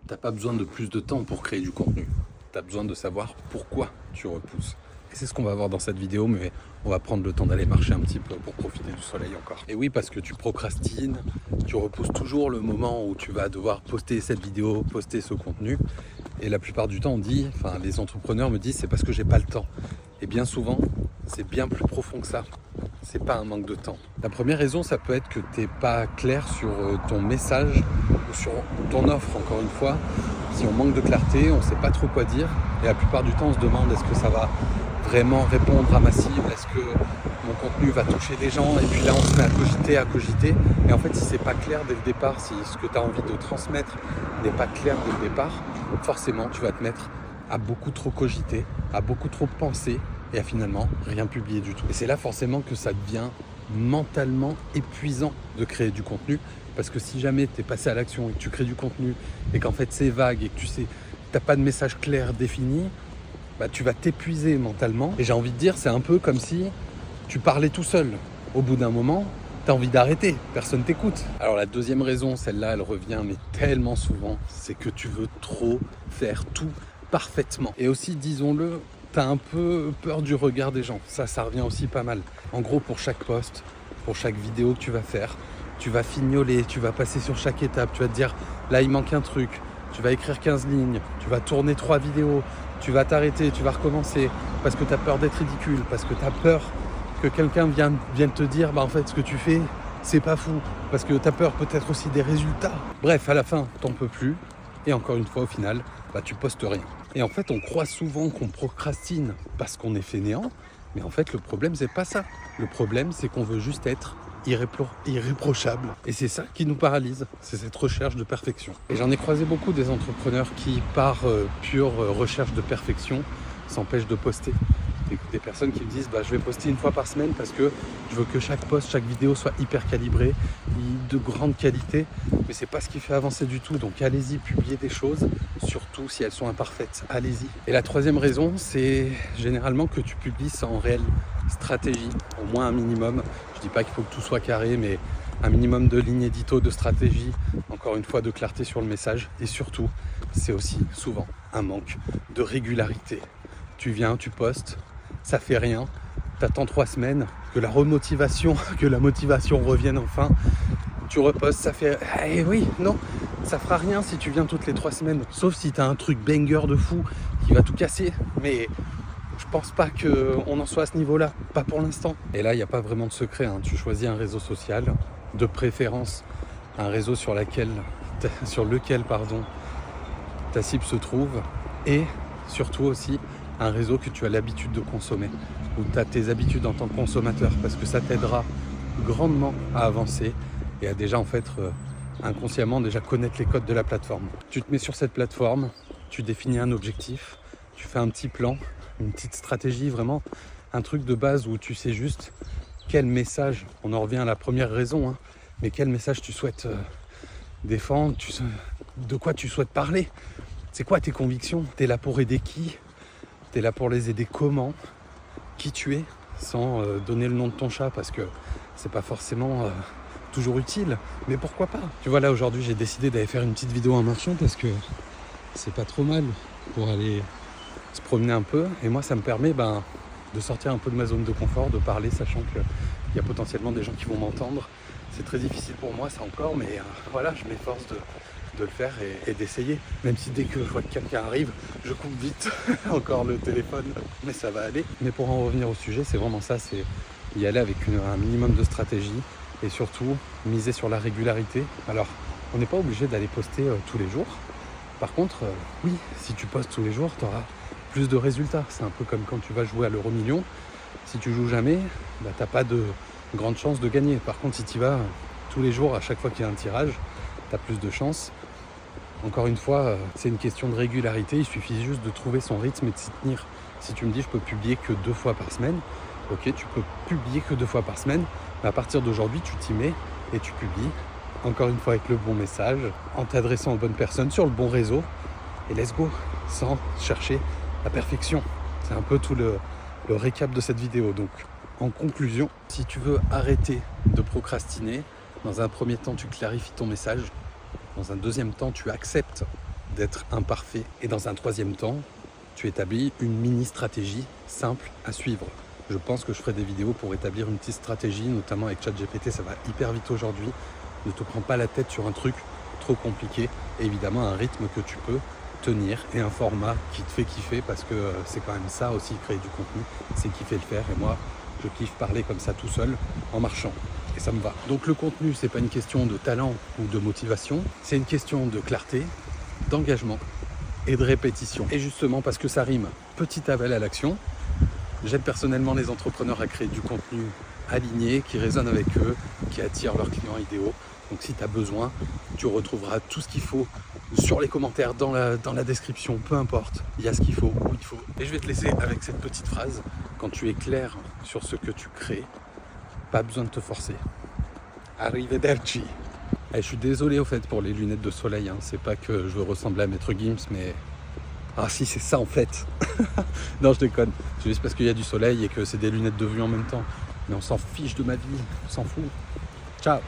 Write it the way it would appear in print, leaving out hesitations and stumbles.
T'as pas besoin de plus de temps pour créer du contenu. Tu as besoin de savoir pourquoi tu repousses. Et c'est ce qu'on va voir dans cette vidéo, mais on va prendre le temps d'aller marcher un petit peu pour profiter du soleil encore. Et oui, parce que tu procrastines, tu repousses toujours le moment où tu vas devoir poster cette vidéo, poster ce contenu. Et la plupart du temps, on dit, enfin les entrepreneurs me disent, c'est parce que j'ai pas le temps. Et bien souvent, c'est bien plus profond que ça. C'est pas un manque de temps. La première raison, ça peut être que t'es pas clair sur ton message ou sur ton offre, encore une fois. Si on manque de clarté, on sait pas trop quoi dire. Et la plupart du temps, on se demande est-ce que ça va vraiment répondre à ma cible, est-ce que mon contenu va toucher des gens, et puis là on se met à cogiter, et en fait si c'est pas clair dès le départ, si ce que tu as envie de transmettre n'est pas clair dès le départ, forcément tu vas te mettre à beaucoup trop cogiter, à beaucoup trop penser, et à finalement rien publier du tout. Et c'est là forcément que ça devient mentalement épuisant de créer du contenu, parce que si jamais tu es passé à l'action et que tu crées du contenu, et qu'en fait c'est vague, et que tu sais, t'as pas de message clair défini, bah, tu vas t'épuiser mentalement. Et j'ai envie de dire, c'est un peu comme si tu parlais tout seul. Au bout d'un moment, tu as envie d'arrêter, personne t'écoute. Alors la deuxième raison, celle-là, elle revient mais tellement souvent, c'est que tu veux trop faire tout parfaitement. Et aussi, disons-le, tu as un peu peur du regard des gens. Ça revient aussi pas mal. En gros, pour chaque post, pour chaque vidéo que tu vas faire, tu vas fignoler, tu vas passer sur chaque étape, tu vas te dire, là il manque un truc, tu vas écrire 15 lignes, tu vas tourner 3 vidéos, tu vas t'arrêter, tu vas recommencer parce que tu as peur d'être ridicule, parce que tu as peur que quelqu'un vienne te dire bah en fait ce que tu fais c'est pas fou, parce que tu as peur peut-être aussi des résultats. Bref, à la fin, t'en peux plus et encore une fois au final, bah tu postes rien. Et en fait, on croit souvent qu'on procrastine parce qu'on est fainéant, mais en fait le problème c'est pas ça. Le problème c'est qu'on veut juste être irréprochable. Et c'est ça qui nous paralyse, c'est cette recherche de perfection. Et j'en ai croisé beaucoup des entrepreneurs qui, par pure recherche de perfection, s'empêchent de poster. Des personnes qui me disent je vais poster une fois par semaine parce que je veux que chaque post, chaque vidéo soit hyper calibrée, de grande qualité, mais c'est pas ce qui fait avancer du tout. Donc allez-y, publiez des choses, surtout si elles sont imparfaites, allez-y. Et la troisième raison, c'est généralement que tu publies sans réelle stratégie, au moins un minimum. Je dis pas qu'il faut que tout soit carré, mais un minimum de lignes édito, de stratégie, encore une fois de clarté sur le message, et surtout, c'est aussi souvent un manque de régularité. Tu viens, tu postes, ça fait rien, t'attends 3 semaines, que la motivation revienne enfin, tu repostes, ça fait... Eh oui, non, ça fera rien si tu viens toutes les 3 semaines, sauf si t'as un truc banger de fou qui va tout casser, mais je pense pas qu'on en soit à ce niveau-là, pas pour l'instant. Et là, il n'y a pas vraiment de secret, hein. Tu choisis un réseau social, de préférence un réseau sur lequel ta cible se trouve, et surtout aussi un réseau que tu as l'habitude de consommer, où tu as tes habitudes en tant que consommateur, parce que ça t'aidera grandement à avancer et à déjà en fait inconsciemment déjà connaître les codes de la plateforme. Tu te mets sur cette plateforme, tu définis un objectif, tu fais un petit plan, une petite stratégie, vraiment un truc de base où tu sais juste quel message, on en revient à la première raison, hein, mais quel message tu souhaites défendre, de quoi tu souhaites parler, c'est quoi tes convictions, t'es là pour aider qui, t'es là pour les aider comment, qui tu es, sans donner le nom de ton chat parce que c'est pas forcément toujours utile, mais pourquoi pas. Tu vois, là aujourd'hui j'ai décidé d'aller faire une petite vidéo en marchant parce que c'est pas trop mal pour aller se promener un peu, et moi ça me permet de sortir un peu de ma zone de confort, de parler sachant qu'il y a potentiellement des gens qui vont m'entendre. C'est très difficile pour moi ça encore, mais voilà, je m'efforce de le faire et d'essayer, même si dès que je vois que quelqu'un arrive, je coupe vite encore le téléphone, mais ça va aller. Mais pour en revenir au sujet, c'est vraiment ça, c'est y aller avec un minimum de stratégie et surtout miser sur la régularité. Alors, on n'est pas obligé d'aller poster tous les jours. Par contre, oui, si tu postes tous les jours, tu auras plus de résultats. C'est un peu comme quand tu vas jouer à l'euro-million. Si tu joues jamais, t'as pas de grande chance de gagner. Par contre, si tu y vas tous les jours, à chaque fois qu'il y a un tirage, tu as plus de chance. Encore une fois, c'est une question de régularité, il suffit juste de trouver son rythme et de s'y tenir. Si tu me dis je peux publier que 2 fois par semaine, ok, tu peux publier que 2 fois par semaine, mais à partir d'aujourd'hui, tu t'y mets et tu publies, encore une fois avec le bon message, en t'adressant aux bonnes personnes, sur le bon réseau, et let's go, sans chercher la perfection. C'est un peu tout le récap de cette vidéo. Donc, en conclusion, si tu veux arrêter de procrastiner, dans un premier temps, tu clarifies ton message. Dans un deuxième temps, tu acceptes d'être imparfait. Et dans un troisième temps, tu établis une mini-stratégie simple à suivre. Je pense que je ferai des vidéos pour établir une petite stratégie, notamment avec ChatGPT, ça va hyper vite aujourd'hui. Ne te prends pas la tête sur un truc trop compliqué. Et évidemment, un rythme que tu peux tenir et un format qui te fait kiffer, parce que c'est quand même ça aussi, créer du contenu, c'est kiffer le faire. Et moi, je kiffe parler comme ça tout seul, en marchant. Et ça me va. Donc le contenu, c'est pas une question de talent ou de motivation, c'est une question de clarté, d'engagement et de répétition. Et justement, parce que ça rime, petit appel à l'action. J'aide personnellement les entrepreneurs à créer du contenu aligné, qui résonne avec eux, qui attire leurs clients idéaux. Donc si tu as besoin, tu retrouveras tout ce qu'il faut sur les commentaires, dans la description, peu importe, il y a ce qu'il faut, où il faut. Et je vais te laisser avec cette petite phrase, quand tu es clair sur ce que tu crées, pas besoin de te forcer. Arrivederci. Je suis désolé au fait pour les lunettes de soleil, hein. C'est pas que je veux ressembler à Maître Gims, mais... Ah si, c'est ça en fait. Non, je déconne. C'est juste parce qu'il y a du soleil et que c'est des lunettes de vue en même temps. Mais on s'en fiche de ma vie, on s'en fout. Ciao.